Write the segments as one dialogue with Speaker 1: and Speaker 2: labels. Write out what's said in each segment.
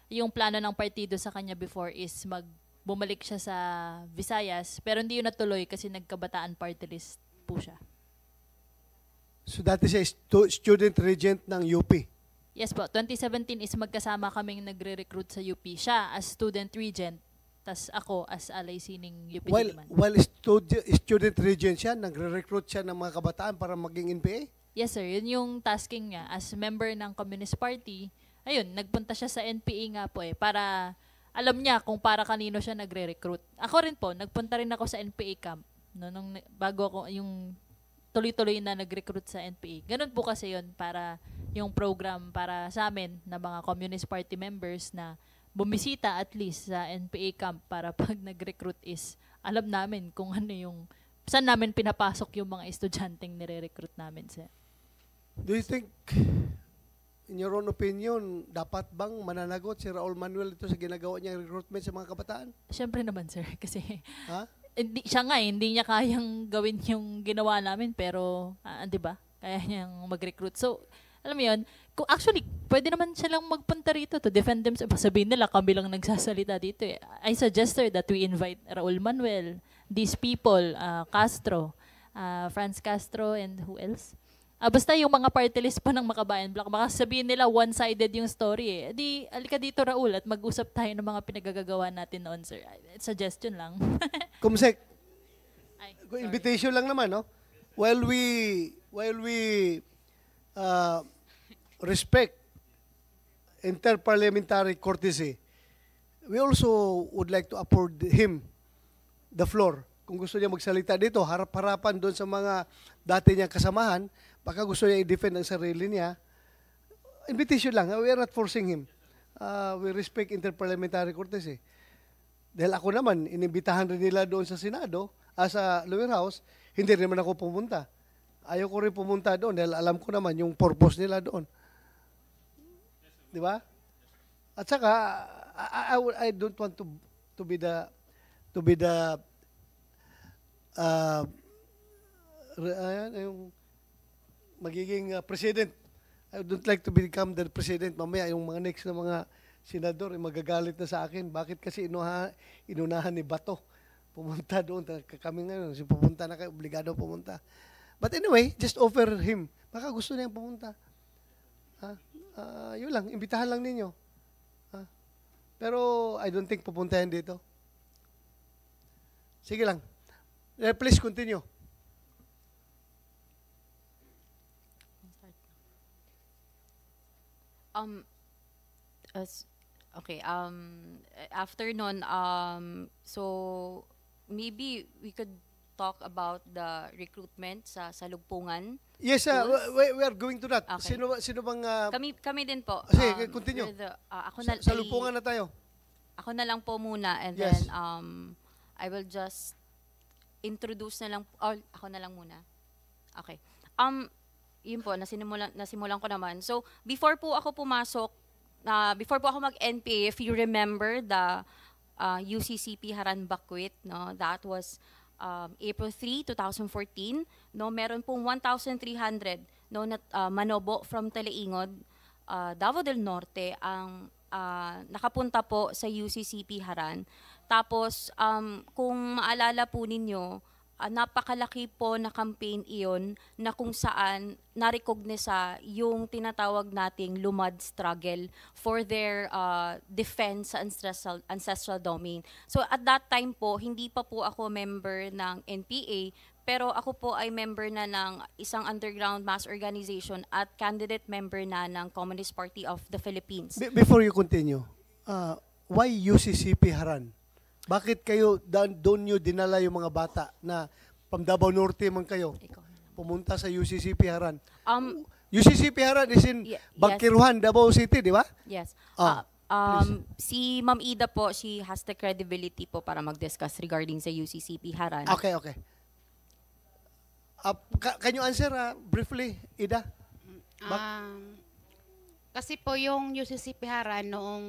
Speaker 1: yung plano ng partido sa kanya before is bumalik siya sa Visayas, pero hindi yun natuloy kasi nagkabataan party list po siya.
Speaker 2: So dati siya student regent ng UP.
Speaker 1: Yes po, 2017 is magkasama kaming nagre-recruit sa UP. Siya as student regent, tas ako as alay sining UP Diliman.
Speaker 2: While student regent siya, nagre-recruit siya ng mga kabataan para maging NPA?
Speaker 1: Yes sir, yun yung tasking niya as member ng Communist Party. Ayun, nagpunta siya sa NPA nga po para alam niya kung para kanino siya nagre-recruit. Ako rin po, nagpunta rin ako sa NPA camp bago ako yung tuloy-tuloy na nag-recruit sa NPA. Ganun po kasi yun para yung program para sa amin na mga Communist Party members na bumisita at least sa NPA camp para pag nag-recruit is alam namin kung ano yung saan namin pinapasok yung mga estudyanteng nire-recruit namin sa.
Speaker 2: Do you think, in your own opinion, dapat bang mananagot si Raul Manuel ito sa ginagawa niyang recruitment sa mga kabataan?
Speaker 1: Siyempre naman sir, kasi
Speaker 2: Ha?
Speaker 1: hindi niya kayang gawin yung ginawa namin pero, di ba? Kaya niyang mag-recruit. So, alam mo yun, actually, pwede naman siya lang magpunta rito to defend themselves. Sabihin nila, kami lang nagsasalita dito eh. I suggest her that we invite Raul Manuel, these people, Castro, Franz Castro, and who else? Basta yung mga party list po ng Makabayan Bloc, baka sabihin nila one-sided yung story eh. Di, alika dito Raul at mag-usap tayo ng mga pinagagagawa natin noon, sir. Suggestion lang.
Speaker 2: Kumsek,
Speaker 1: Ay,
Speaker 2: invitation lang naman, no? While we respect interparliamentary courtesy, we also would like to afford him the floor. Kung gusto niya magsalita dito, harap-harapan doon sa mga dati niyang kasamahan, baka gusto niya i-defend ang sarili niya, invitation lang. We are not forcing him. We respect interparliamentary courtesy. Dahil ako naman, inimbitahan rin nila doon sa Senado, sa lower house, hindi rin naman ako pumunta. Ayaw ko rin pumunta doon dahil alam ko naman yung purpose nila doon. Di ba? At saka, I don't want to be the yung magiging president. I don't like to become the president. Mamaya yung mga next na mga senador magagalit na sa akin. Bakit kasi inunahan ni Bato pumunta doon? Kami ngayon, pupunta na kayo, obligado pumunta. But anyway, just offer him. Baka gusto niyang pumunta. Yun lang, imbitahan lang ninyo. Pero I don't think pupuntahan dito. Sige lang. Please continue.
Speaker 3: Okay, after nun, so maybe we could talk about the recruitment sa Lugpungan.
Speaker 2: Yes, we are going to that.
Speaker 3: Okay.
Speaker 2: Sino bang
Speaker 3: Kami din po.
Speaker 2: sige, continue.
Speaker 3: Ako
Speaker 2: sa Lupungan na tayo.
Speaker 3: Ako na lang po muna and
Speaker 2: Yes.
Speaker 3: then I will just introduce na lang ako na lang muna. Okay. Yun po, nasimulan ko naman. So, before po ako mag-NPA, if you remember the UCCP Haran Bakwit, no, that was April 3, 2014, no, meron pong 1,300 no, manobo from Teleingod, Davao del Norte ang nakapunta po sa UCCP Haran. Tapos, kung maalala po ninyo, napakalaki po na campaign iyon na kung saan narecognisa yung tinatawag nating Lumad struggle for their defense sa ancestral domain. So at that time po, hindi pa po ako member ng NPA, pero ako po ay member na ng isang underground mass organization at candidate member na ng Communist Party of the Philippines.
Speaker 2: Before you continue, why UCCP Haran? Bakit kayo doon nyo dinala yung mga bata na from Davao Norte man kayo pumunta sa UCCP Haran? UCCP Haran is in Bangkiruhan, Davao City, di ba?
Speaker 3: Yes. Si Ma'am Ida po, she has the credibility po para mag-discuss regarding sa UCCP Haran.
Speaker 2: Okay. Can you answer briefly, Ida?
Speaker 4: Kasi po yung UCCP Haran noong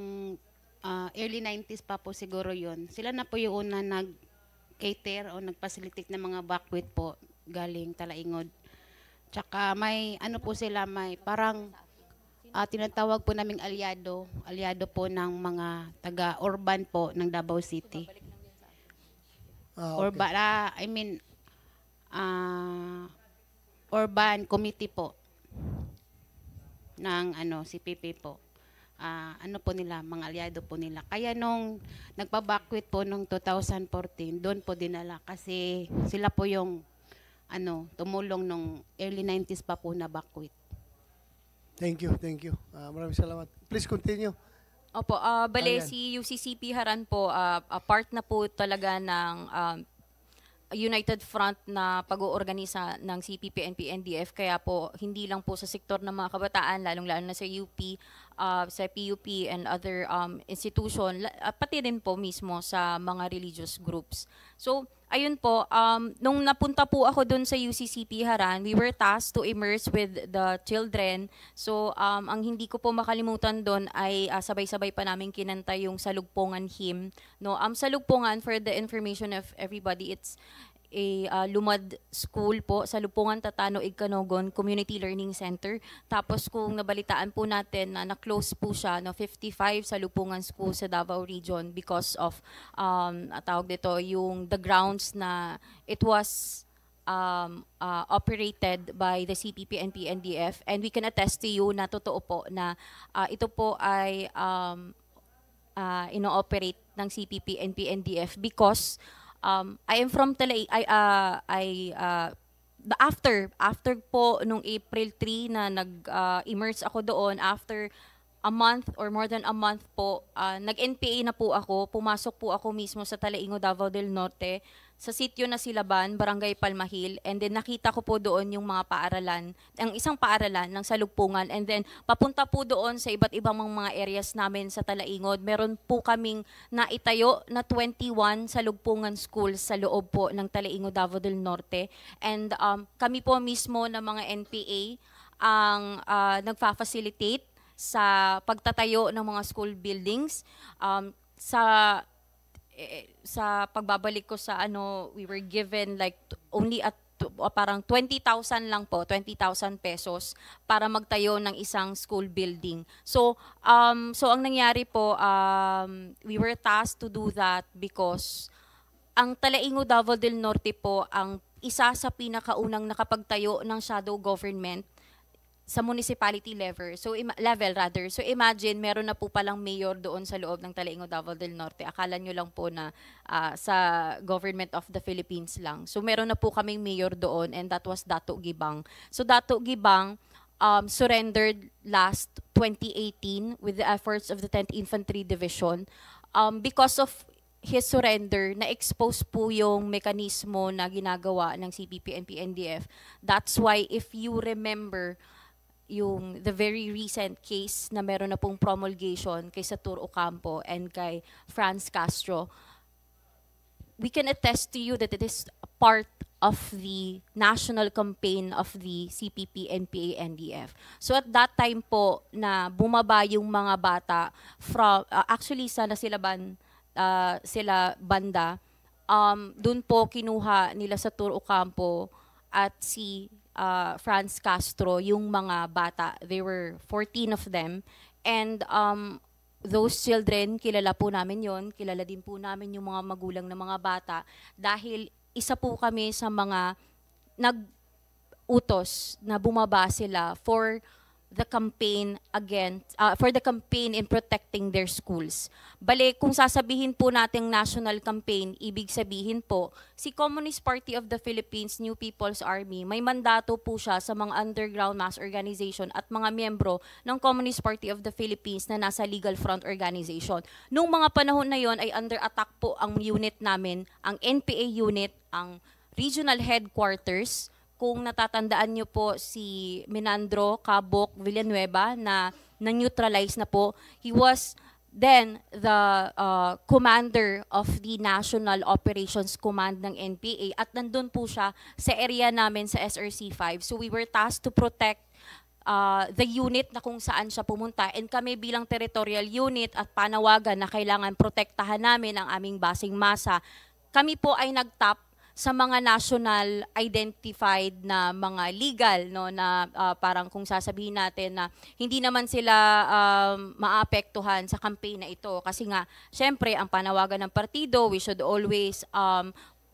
Speaker 4: early 90s pa po siguro yun. Sila na po yung una nag-cater o nag-facilitate ng mga buckwheat po galing Talaingod. Tsaka may ano po sila, may parang tinatawag po naming aliado po ng mga taga-urban po ng Davao City.
Speaker 2: Okay.
Speaker 4: Urban, urban committee po ng CPP po. Ano po nila, mga aliado po nila. Kaya nung nagpa-backwit po nung 2014, doon po dinala kasi sila po yung tumulong nung early 90s pa po na backwit.
Speaker 2: Thank you. Maraming salamat. Please continue.
Speaker 3: Opo, bale
Speaker 2: Ayan.
Speaker 3: si UCCP Haran po, part na po talaga ng United Front na pag-oorganisa ng CPP-NP NDF, kaya po hindi lang po sa sektor ng mga kabataan, lalong-lalo na sa UP, sa PUP and other institution, pati rin po mismo sa mga religious groups. So, ayun po, nung napunta po ako dun sa UCCP Haran, we were tasked to immerse with the children. So, ang hindi ko po makalimutan dun ay sabay-sabay pa namin kinanta yung Salugpongan hymn. No, Salugpongan, for the information of everybody, it's a Lumad School po, Salugpongan Tatano Igcanogon Community Learning Center. Tapos kung nabalitaan po natin na na-close po siya, 55 Salugpongan School sa Davao Region because of, tawag dito, yung the grounds na it was operated by the CPP-NP NDF, and we can attest to you na totoo po na ito po ay ino-operate ng CPP-NP NDF because I am from after po nung April 3 na nag-immerse ako doon, after a month or more than a month po, nag-NPA na po ako, pumasok po ako mismo sa Talaingo, Davao del Norte, sa sitio na Silaban, Barangay Palmahil, and then nakita ko po doon yung mga paaralan, ang isang paaralan ng Salugpungan, and then papunta po doon sa iba't ibang mga areas namin sa Talaingod. Meron po kaming naitayo na 21 Salugpungan schools sa loob po ng Talaingo, Davao del Norte, and kami po mismo ng mga NPA ang nagfa-facilitate sa pagtatayo ng mga school buildings. Sa pagbabalik ko sa we were given like only at parang 20,000 lang po, 20,000 pesos para magtayo ng isang school building. So ang nangyari po, we were tasked to do that because ang Talaingo, Davao del Norte po ang isa sa pinakaunang nakapagtayo ng shadow government sa municipality level. So imagine meron na po palang mayor doon sa loob ng Talaingo, Davao del Norte. Akala nyo lang po na sa government of the Philippines lang. So meron na po kaming mayor doon, and that was Dato Gibang. So Dato Gibang surrendered last 2018 with the efforts of the 10th Infantry Division. Because of his surrender, na-expose po yung mekanismo na ginagawa ng CPP-NP NDF. That's why if you remember the very recent case na meron na pong promulgation kay Satur Ocampo and kay Franz Castro, we can attest to you that it is part of the national campaign of the CPP-NPA NDF. So at that time po na bumaba yung mga bata from actually sa Nasilaban sila banda, doon po kinuha nila Satur Ocampo at si Franz Castro yung mga bata. There were 14 of them, and those children, kilala po namin yon, kilala din po namin yung mga magulang ng mga bata dahil isa po kami sa mga nag-utos na bumaba sila for the campaign in protecting their schools. Bale, kung sasabihin po nating national campaign, ibig sabihin po, si Communist Party of the Philippines, New People's Army, may mandato po siya sa mga underground mass organization at mga miyembro ng Communist Party of the Philippines na nasa legal front organization. Noong mga panahon na yon ay under attack po ang unit namin, ang NPA unit, ang regional headquarters. Kung natatandaan nyo po si Menandro Cabok Villanueva na na-neutralize na po, he was then the commander of the National Operations Command ng NPA, at nandun po siya sa area namin sa SRC-5. So we were tasked to protect the unit na kung saan siya pumunta, and kami bilang territorial unit at panawagan na kailangan protektahan namin ang aming basing masa, kami po ay nagtap sa mga national identified na mga legal, no, na parang kung sasabihin natin na hindi naman sila maapektuhan sa campaign na ito kasi nga syempre ang panawagan ng partido, we should always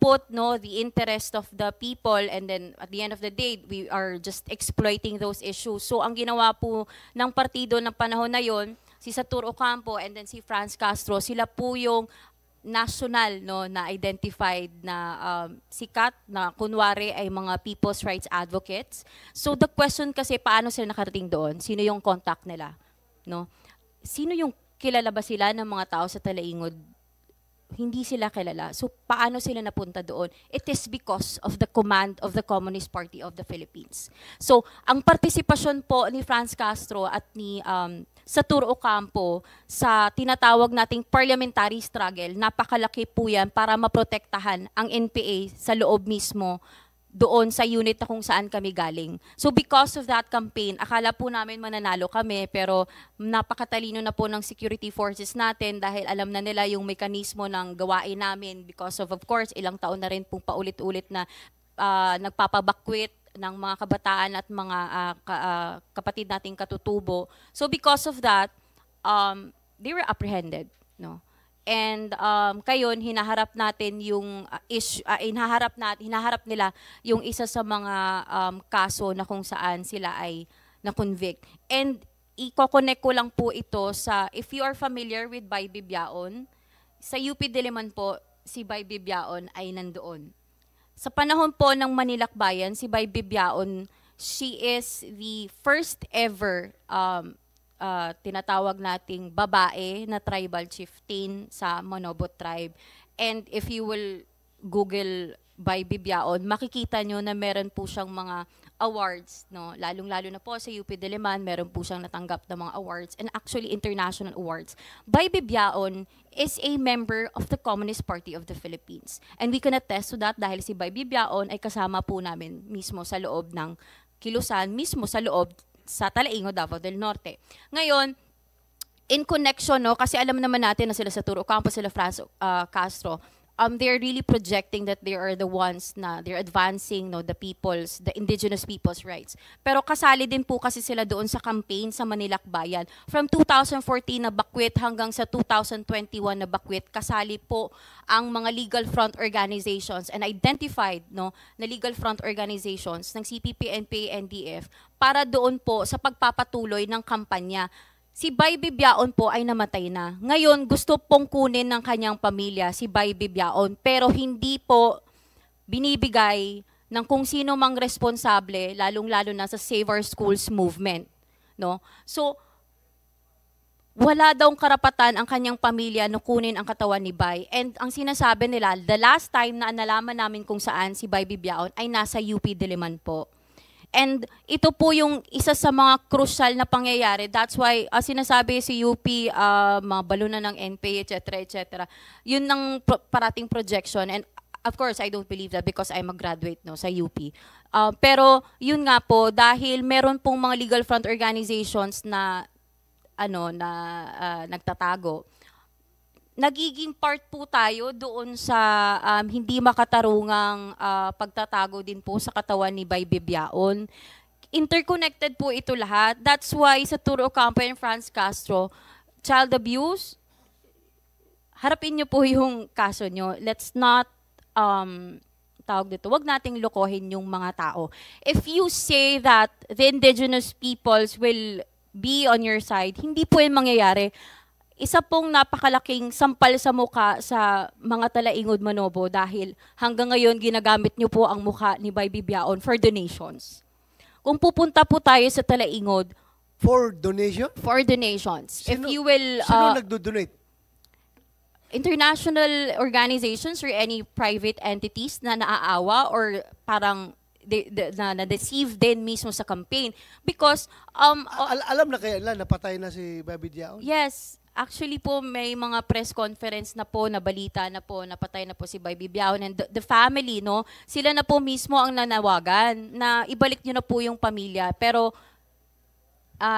Speaker 3: put the interest of the people, and then at the end of the day we are just exploiting those issues. So ang ginawa po ng partido ng panahon na yon, si Saturo Ocampo and then si Franz Castro, sila po yung national na identified na sikat na kunwari ay mga people's rights advocates. So the question kasi, paano sila nakarating doon? Sino yung contact nila? No? Sino yung kilala ba sila ng mga tao sa Talaingod? Hindi sila kilala. So paano sila napunta doon? It is because of the command of the Communist Party of the Philippines. So ang partisipasyon po ni Franz Castro at ni Saturo Ocampo sa tinatawag nating parliamentary struggle, napakalaki po yan para maprotektahan ang NPA sa loob mismo doon sa unit na kung saan kami galing. So because of that campaign, akala po namin mananalo kami, pero napakatalino na po ng security forces natin dahil alam na nila yung mekanismo ng gawain namin because of course, ilang taon na rin pong paulit-ulit na nagpapabakwit ng mga kabataan at mga kapatid nating katutubo. So because of that, they were apprehended, no? And kayon hinaharap natin yung hinaharap nila yung isa sa mga kaso na kung saan sila ay na-convict. And i-connect ko lang po ito sa, if you are familiar with Bay Bibiaon, sa UP Diliman po, si Bay Bibiaon ay nandoon. Sa panahon po ng Manilakbayan, si Bay Bibiaon, she is the first ever tinatawag nating babae na tribal chieftain sa Manobot tribe. And if you will Google Bay Bibiaon, makikita nyo na meron po siyang mga awards, no? Lalong-lalo na po sa UP Diliman, meron po siyang natanggap na mga awards, and actually international awards. Bay Bibiaon is a member of the Communist Party of the Philippines. And we can attest to that dahil si Bay Bibiaon ay kasama po namin mismo sa loob ng Kilusan, mismo sa loob sa Talaingod, Davao del Norte. Ngayon, in connection, no, kasi alam naman natin na sila Saturo Ocampo, sila Franz Castro, they're really projecting that they are the ones na they're advancing, no, the indigenous people's rights. Pero kasali din po kasi sila doon sa campaign sa Manilakbayan. From 2014 na bakwit hanggang sa 2021 na bakwit, kasali po ang mga legal front organizations and identified, no, na legal front organizations ng CPP, NPA, NDF para doon po sa pagpapatuloy ng kampanya. Si Bay Bibiaon po ay namatay na. Ngayon, gusto pong kunin ng kanyang pamilya si Bay Bibiaon, pero hindi po binibigay ng kung sino mang responsable, lalong-lalo na sa Save Our Schools movement. No? So, wala daw karapatan ang kanyang pamilya na kunin ang katawan ni Bay. And ang sinasabi nila, the last time na nalaman namin kung saan si Bay Bibiaon ay nasa UP Diliman po. And ito po yung isa sa mga crucial na pangyayari. That's why sinasabi si UP, mga balunan ng NPA, etc. Yun ang parating projection. And of course, I don't believe that because I'm a graduate, no, sa UP. Pero yun nga po, dahil meron pong mga legal front organizations na nagtatago, nagiging part po tayo doon sa hindi makatarungang pagtatago din po sa katawan ni Bay Bibiaon. Interconnected po ito lahat. That's why sa Saturo Ocampo and Franz Castro, child abuse, harapin nyo po yung kaso nyo. Let's not, wag nating lokohin yung mga tao. If you say that the indigenous peoples will be on your side, hindi po yung mangyayari. Isa pong napakalaking sampal sa muka sa mga Talaingod Manobo dahil hanggang ngayon ginagamit nyo po ang muka ni Bay Bibiaon for donations. Kung pupunta po tayo sa Talaingod,
Speaker 2: for donation?
Speaker 3: For donations. If you will...
Speaker 2: Sino nagdo-donate?
Speaker 3: International organizations or any private entities na naaawa or parang na-deceive din mismo sa campaign. Because...
Speaker 2: alam na kaya napatay na si Bay Bibiaon?
Speaker 3: Yes. Actually po, may mga press conference na po, nabalita na po, napatay na po si Bay Bibiaon and the family, no? Sila na po mismo ang nanawagan na ibalik nyo na po yung pamilya. Pero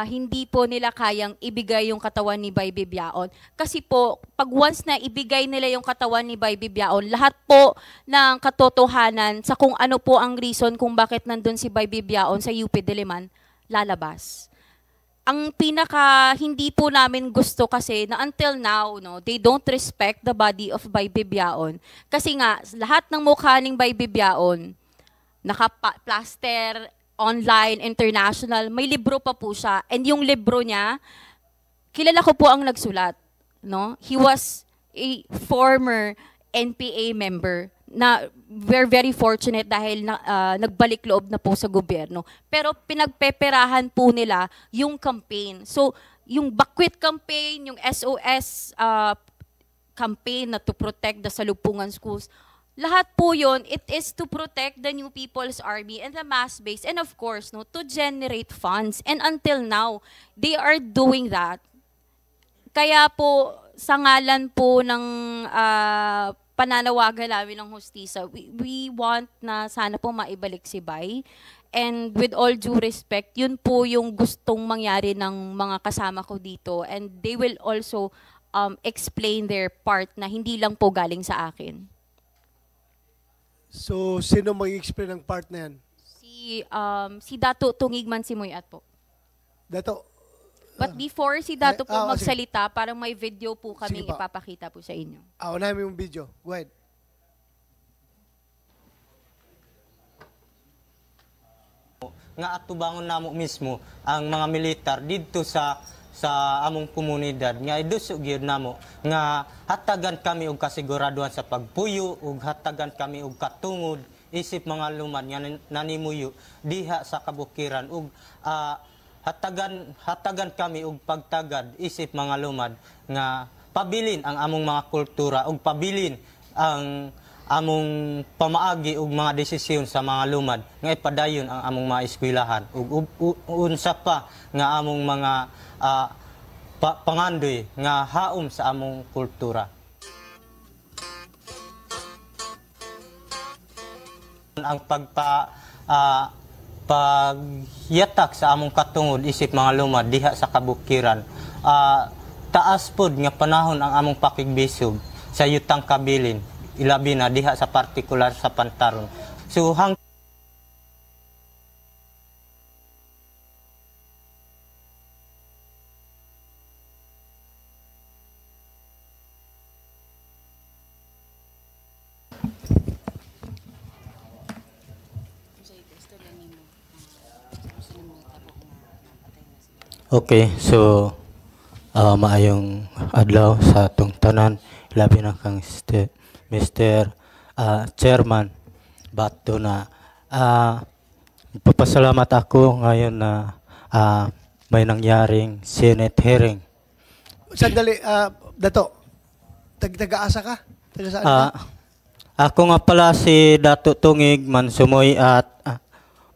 Speaker 3: hindi po nila kayang ibigay yung katawan ni Bay Bibiaon. Kasi po, pag once na ibigay nila yung katawan ni Bay Bibiaon, lahat po ng katotohanan sa kung ano po ang reason kung bakit nandun si Bay Bibiaon sa UP Diliman, lalabas. Ang pinaka hindi po namin gusto kasi na until now, no, they don't respect the body of Bay Bibiaon. Kasi nga, lahat ng mukha ng Bay Bibiaon, naka-plaster, online, international, may libro pa po siya. And yung libro niya, kilala ko po ang nagsulat. No? He was a former NPA member na we're very fortunate dahil nagbalik loob na po sa gobyerno. Pero pinagpeperahan po nila yung campaign. So, yung Bakwit campaign, yung SOS campaign na to protect the Salugpungan schools, lahat po yun, it is to protect the New People's Army and the mass base and of course, no, to generate funds. And until now, they are doing that. Kaya po, sa ngalan po ng pananawagan namin ng hustisya, we want na sana po maibalik si Bay. And with all due respect, yun po yung gustong mangyari ng mga kasama ko dito. And they will also explain their part na hindi lang po galing sa akin.
Speaker 2: So, sino mag-explain ng part na yan?
Speaker 3: Si Dato Tungigman Simuyat po.
Speaker 2: Dato?
Speaker 3: But before si Dato po
Speaker 2: sige.
Speaker 3: magsalita, parang may video po kaming
Speaker 2: Sige po.
Speaker 3: ipapakita po sa inyo.
Speaker 2: Unahin mo yung video. Go ahead.
Speaker 5: Nga atubangon namo mismo ang mga militar dito sa among komunidad nga idusog gyud namo nga hatagan kami og kasiguraduhan sa pagpuyo ug hatagan kami og katungod isip mga lumad nga nanimuyo diha sa kabukiran ug hatagan kami og pagtagad isip mga lumad nga pabilin ang among mga kultura ug pabilin ang among pamaagi ug mga desisyon sa mga lumad nga ipadayon ang among mga eskwelahan ug unsa pa nga among mga pangandoy nga haom sa among kultura. Ang pagyatak sa among katungod isip mga lumad diha sa kabukiran, taas pod nga panahon ang among pakigbisog sa yutang kabilin, ilabi na diha sa partikular sa Pantaron. So
Speaker 6: Okay, so maayong adlaw sa atong tanan, labi na kang Mr. Chairman Bato na papasalamat ako ngayon na may nangyaring Senate hearing.
Speaker 2: Sandali, Dato. Taga-asa ka? Taga saan ka?
Speaker 6: Ako nga pala si Dato Tungig Mansumoy at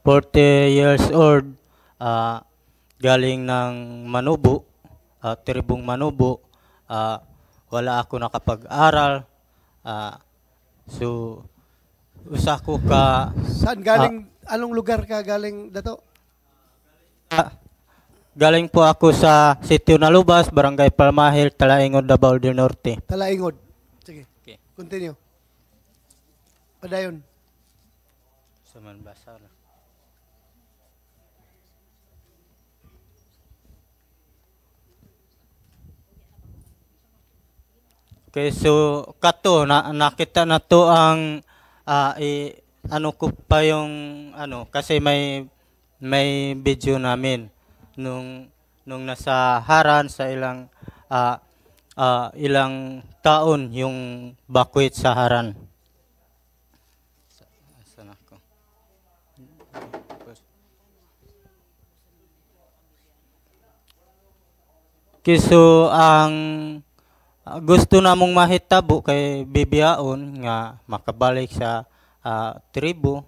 Speaker 6: 40 years old. Galing ng Manubo, tribong Manubo. Wala ako nakapag-aral. So, usa ko ka...
Speaker 2: Saan galing, anong lugar ka galing, Dato?
Speaker 6: Galing po ako sa Sitio Nalubas, Barangay Palmahil, Talaingod, Davao del Norte.
Speaker 2: Talaingod. Sige,
Speaker 6: Okay.
Speaker 2: continue. Padayon.
Speaker 6: Saman basa na. Okay, so kato nakita na to ang ano ko pa yung ano kasi may video namin nung nasa Haran sa ilang ilang taon yung Bakwit sa Haran. Saan ako? Okay, so ang gusto namong mahitabo kay Bibiaon nga makabalik sa tribo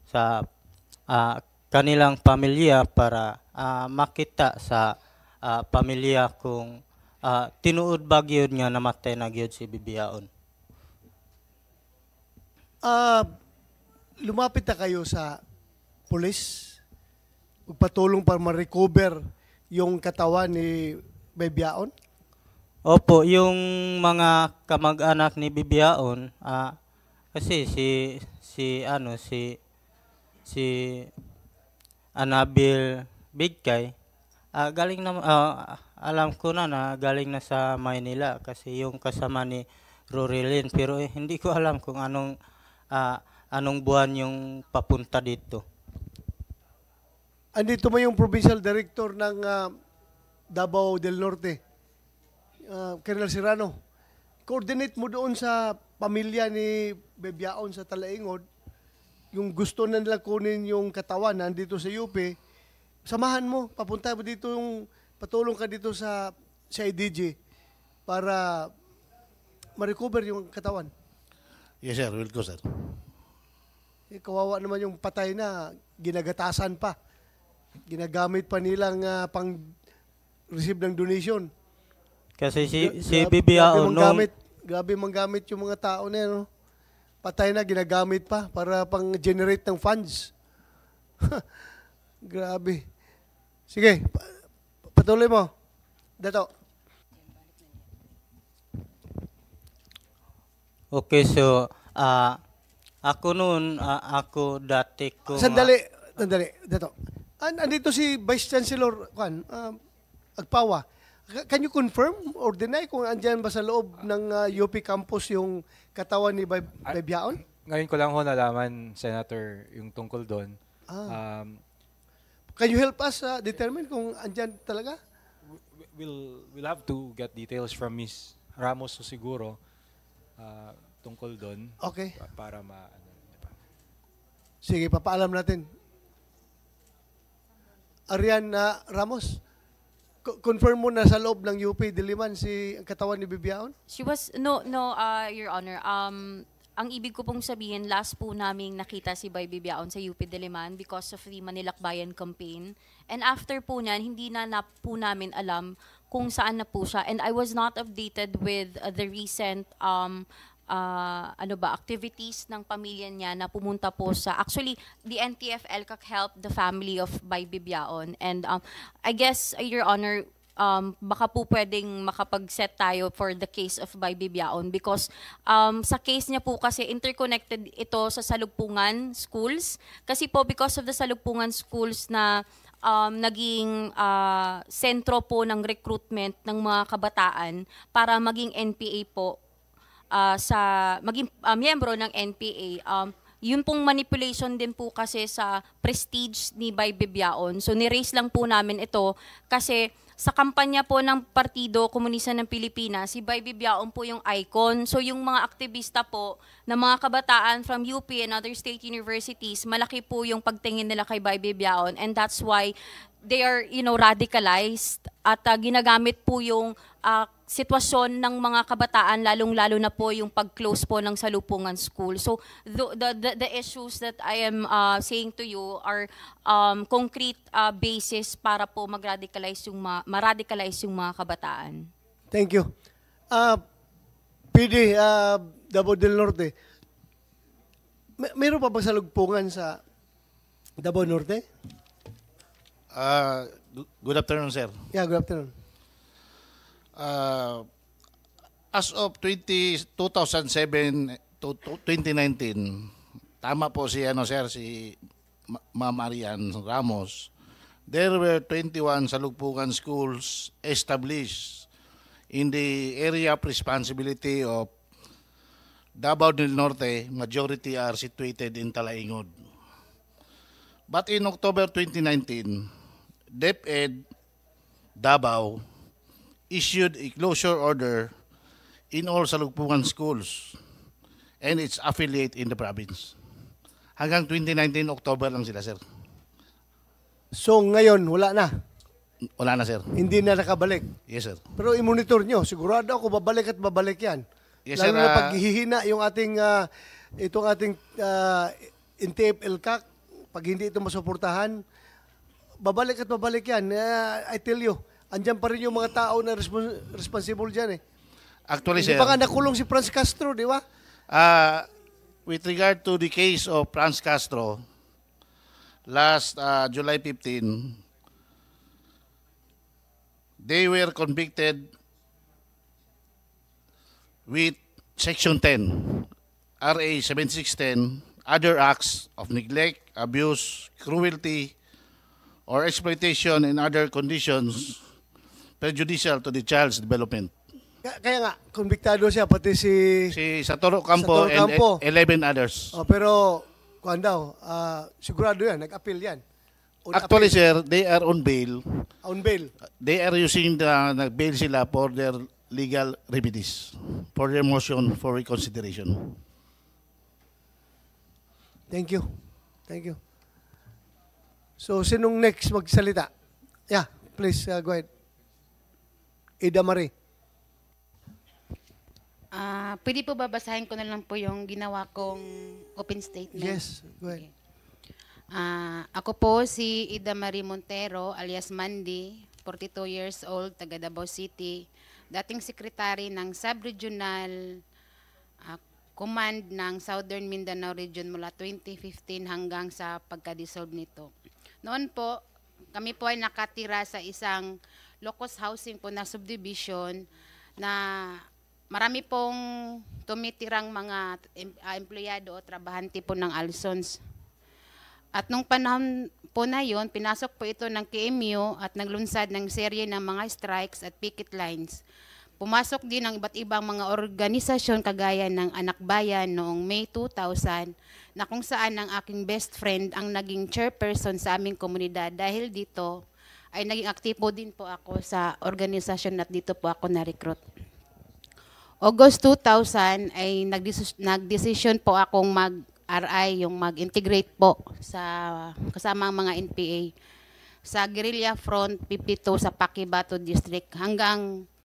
Speaker 6: sa kanilang pamilya para makita sa pamilya kung tinuod ba gyud nga namatay na gyud si Bibiaon.
Speaker 2: Lumapit na kayo sa pulis, magpatulong para ma-recover yung katawan ni Bebiaon?
Speaker 6: Opo, yung mga kamag-anak ni Bibiaon, kasi si Anabil Bigkay, galing na alam ko na galing na sa Maynila kasi yung kasama ni Rorilyn, pero hindi ko alam kung anong buwan yung papunta dito.
Speaker 2: Andito mo yung provincial director ng Davao del Norte, Colonel Serrano. Coordinate mo doon sa pamilya ni Bebiaon sa Talaingod, yung gusto na nila kunin yung katawan nandito sa UP, samahan mo, papunta mo dito, patulong ka dito sa IDG para ma-recover yung katawan.
Speaker 7: Yes, sir. Will go, sir.
Speaker 2: Kawawa naman yung patay na, ginagatasan pa. Ginagamit pa nilang pang-receive ng donation.
Speaker 6: Kasi si Bibiaon
Speaker 2: grabe manggamit yung mga tao na yan. No? Patay na, ginagamit pa para pang-generate ng funds. Grabe. Sige, patuloy mo. Dato.
Speaker 6: Okay, so ako noon, ako dati ko...
Speaker 2: Sandali, Dato. Andito si Vice Chancellor Agpawa. Can you confirm or deny kung andyan ba sa loob ng UP campus yung katawan ni Bebiaon?
Speaker 8: Ngayon ko lang ho nalaman, Senator, yung tungkol doon.
Speaker 2: Can you help us determine kung andyan talaga?
Speaker 8: We'll have to get details from Ms. Ramos siguro tungkol doon.
Speaker 2: Okay.
Speaker 8: Para
Speaker 2: Sige, papaalam natin. Arian Ramos, confirm mo na sa loob ng UP Diliman si ang katawan ni Bebiaon?
Speaker 3: She was, no, Your Honor. Ang ibig ko pong sabihin, last po naming nakita si Bay Bibiaon sa UP Diliman because of the Manilakbayan campaign. And after po niyan, hindi na po namin alam kung saan na po siya. And I was not updated with the recent activities ng pamilya niya na pumunta po sa, actually, the NTF-ELCAC helped the family of Bay Bibiaon. And I guess, Your Honor, baka po pwedeng makapag-set tayo for the case of Bay Bibiaon because sa case niya po kasi interconnected ito sa Salugpungan schools. Kasi po because of the Salugpungan schools na naging sentro po ng recruitment ng mga kabataan para maging NPA po, maging miyembro ng NPA. Yun pong manipulation din po kasi sa prestige ni Bay Bibiaon. So ni-raise lang po namin ito kasi sa kampanya po ng Partido Komunista ng Pilipinas, si Bay Bibiaon po yung icon. So yung mga aktivista po na mga kabataan from UP and other state universities, malaki po yung pagtingin nila kay Bay Bibiaon, and that's why they are, radicalized at ginagamit po yung sitwasyon ng mga kabataan, lalong-lalo na po yung pag-close po ng Salugpungan School. So the issues that I am saying to you are concrete basis para po mag-radicalize ma-radicalize yung mga kabataan.
Speaker 2: Thank you. PD Davao del Norte, mayroon pa ba salugpungan sa Davao Norte?
Speaker 7: Good afternoon, sir.
Speaker 2: Yeah, good afternoon.
Speaker 7: As of 2007 to 2019, tama po si Ma'am Arian Ramos, there were 21 salugpungan schools established in the area of responsibility of Davao del Norte. Majority are situated in Talaingod. But in October 2019, DepEd Davao issued a closure order in all salugpungan schools and its affiliate in the province. Hanggang 2019 October lang sila, sir.
Speaker 2: So ngayon, wala na?
Speaker 7: Wala na, sir.
Speaker 2: Hindi na nakabalik?
Speaker 7: Yes, sir.
Speaker 2: Pero i-monitor nyo, sigurado ako babalik at babalik yan.
Speaker 7: Yes,
Speaker 2: lalo
Speaker 7: sir.
Speaker 2: na pag hihina yung ating, itong ating NTF-ELCAC, pag hindi ito masuportahan, babalik at babalik yan. I tell you, andyan pa rin yung mga tao na responsible dyan eh.
Speaker 7: Actually,
Speaker 2: hindi
Speaker 7: sir.
Speaker 2: pa nga nakulong si Franz Castro, di ba?
Speaker 7: With regard to the case of Franz Castro, last July 15, they were convicted with Section 10, RA 7610, other acts of neglect, abuse, cruelty, or exploitation in other conditions prejudicial to the child's development.
Speaker 2: Kaya nga, konbiktado siya, pati si...
Speaker 7: Si Satoru Campo
Speaker 2: Satoru Campo.
Speaker 7: and 11 others.
Speaker 2: Oh, pero, kuhan daw, sigurado yan, nag-appeal yan. On
Speaker 7: Actually,
Speaker 2: appeal.
Speaker 7: sir, they are on bail.
Speaker 2: On bail.
Speaker 7: They are using nag-bail sila for their legal remedies, for their motion for reconsideration.
Speaker 2: Thank you. Thank you. So, sinong next magsalita? Yeah, please, go ahead. Ida Marie.
Speaker 4: Pwede po babasahin ko na lang po yung ginawa kong open statement?
Speaker 2: Yes, go ahead.
Speaker 4: Ako po si Ida Marie Montero alias Mandy, 42 years old, taga Davao City, dating sekretary ng Sub-Regional Command ng Southern Mindanao Region mula 2015 hanggang sa pagka-dissolve nito. Noon po, kami po ay nakatira sa isang locust housing po na subdivision na marami pong tumitirang mga empleyado o trabahante po ng Alsons. At nung panahon po na yon, pinasok po ito ng KMU at naglunsad ng serye ng mga strikes at picket lines. Pumasok din ang iba't ibang mga organisasyon kagaya ng Anak Bayan noong May 2000 na kung saan ang aking best friend ang naging chairperson sa aming komunidad. Dahil dito ay naging aktibo din po ako sa organisasyon at dito po ako na-recruit. August 2000 ay nagdesisyon po akong mag-RI, yung mag-integrate po sa kasama ang mga NPA sa Guerrilla Front 52 sa Paquibato District hanggang